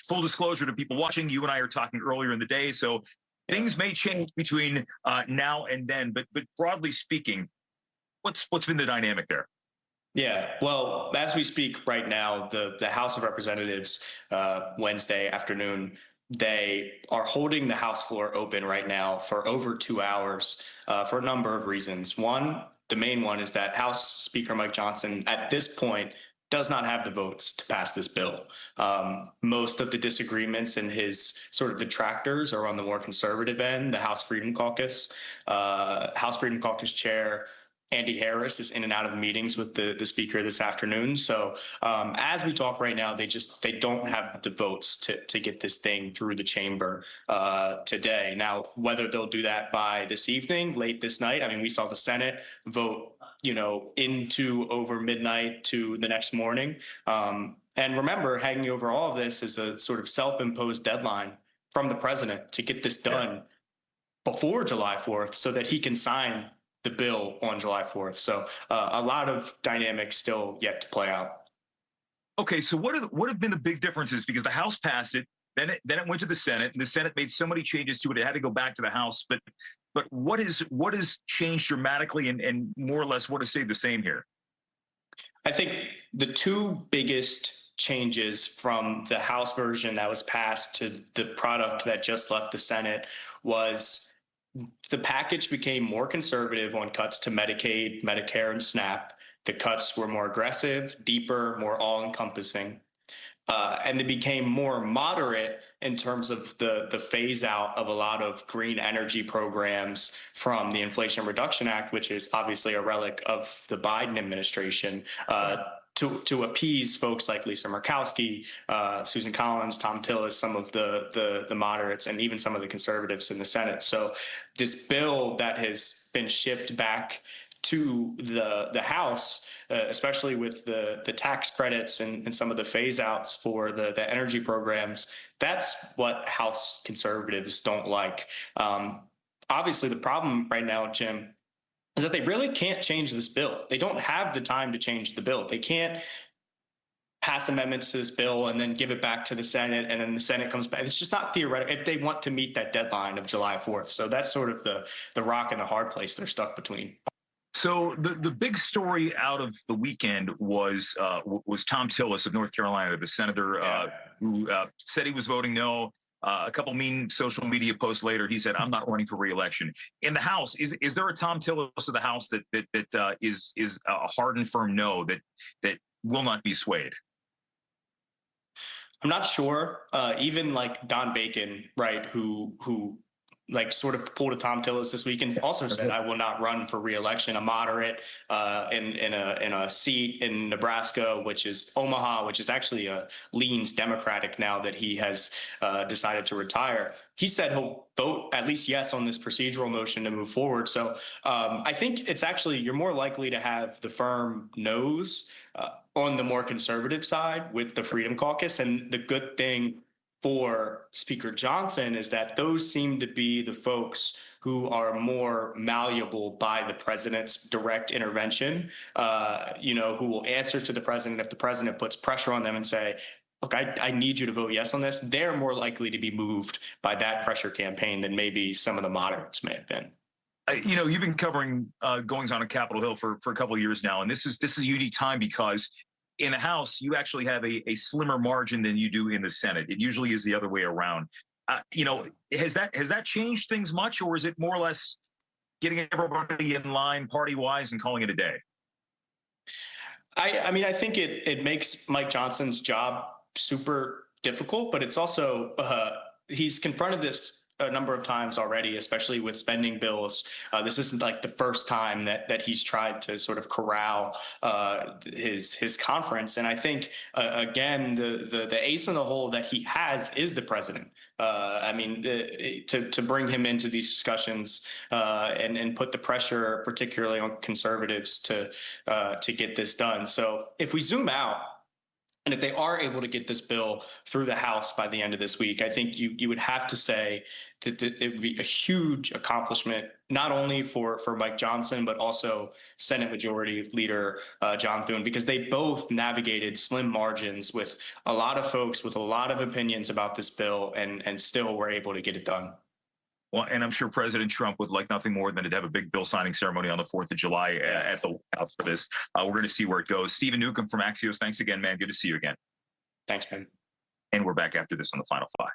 full disclosure to people watching, you and I are talking earlier in the day, so things may change between now and then. But broadly speaking, what's been the dynamic there? Yeah, well, as we speak right now, the House of Representatives Wednesday afternoon, they are holding the House floor open right now for over 2 hours for a number of reasons. One, the main one is that House Speaker Mike Johnson at this point does not have the votes to pass this bill. Most of the disagreements and his sort of detractors are on the more conservative end. The House Freedom Caucus chair Andy Harris is in and out of meetings with the speaker this afternoon. So as we talk right now, they don't have the votes to get this thing through the chamber today. Now, whether they'll do that by this evening, late this night, I mean, we saw the Senate vote, into over midnight to the next morning. And remember, hanging over all of this is a sort of self-imposed deadline from the president to get this done before July 4th so that he can sign the bill on July 4th. So a lot of dynamics still yet to play out. Okay, so what have been the big differences? Because the House passed it, then it went to the Senate, and the Senate made so many changes to it, it had to go back to the House. But what has changed dramatically, and more or less what has stayed the same here? I think the two biggest changes from the House version that was passed to the product that just left the Senate was the package became more conservative on cuts to Medicaid, Medicare, and SNAP. The cuts were more aggressive, deeper, more all-encompassing. And they became more moderate in terms of the phase out of a lot of green energy programs from the Inflation Reduction Act, which is obviously a relic of the Biden administration, to appease folks like Lisa Murkowski, Susan Collins, Tom Tillis, some of the moderates, and even some of the conservatives in the Senate. So this bill that has been shipped back to the House, especially with the tax credits and some of the phase outs for the energy programs, that's what House conservatives don't like. Obviously, the problem right now, Jim, is that they really can't change this bill. They don't have the time to change the bill. They can't pass amendments to this bill and then give it back to the Senate, and then the Senate comes back. It's just not theoretical if they want to meet that deadline of July 4th. So that's sort of the rock and the hard place they're stuck between. So the big story out of the weekend was Tom Tillis of North Carolina, the senator who said he was voting no. A couple mean social media posts later, he said, "I'm not running for re-election." In the House, is there a Tom Tillis of the House that is a hard and firm no that will not be swayed? I'm not sure. Even like Don Bacon, right, who like sort of pulled a Tom Tillis this week and also said, "I will not run for re-election." A moderate in a seat in Nebraska, which is Omaha, which is actually leans Democratic now that he has decided to retire. He said he'll vote at least yes on this procedural motion to move forward. So I think it's actually, you're more likely to have the firm no's on the more conservative side with the Freedom Caucus. And the good thing for Speaker Johnson is that those seem to be the folks who are more malleable by the president's direct intervention, who will answer to the president if the president puts pressure on them and say, "Look, I need you to vote yes on this." They're more likely to be moved by that pressure campaign than maybe some of the moderates may have been. You've been covering goings on at Capitol Hill for a couple of years now, and this is a unique time because in the House, you actually have a slimmer margin than you do in the Senate. It usually is the other way around. Has that changed things much, or is it more or less getting everybody in line party-wise and calling it a day? I mean, I think it makes Mike Johnson's job super difficult, but it's also he's confronted this a number of times already, especially with spending bills. This isn't like the first time that he's tried to sort of corral his conference. And I think, again, the ace in the hole that he has is the president. To bring him into these discussions and put the pressure, particularly on conservatives, to get this done. So if we zoom out, And if they are able to get this bill through the House by the end of this week, I think you would have to say that it would be a huge accomplishment, not only for Mike Johnson, but also Senate Majority Leader John Thune, because they both navigated slim margins with a lot of folks with a lot of opinions about this bill and still were able to get it done. Well, and I'm sure President Trump would like nothing more than to have a big bill signing ceremony on the 4th of July at the White House for this. We're going to see where it goes. Stephen Neukam from Axios, thanks again, man. Good to see you again. Thanks, Ben. And we're back after this on the Final Five.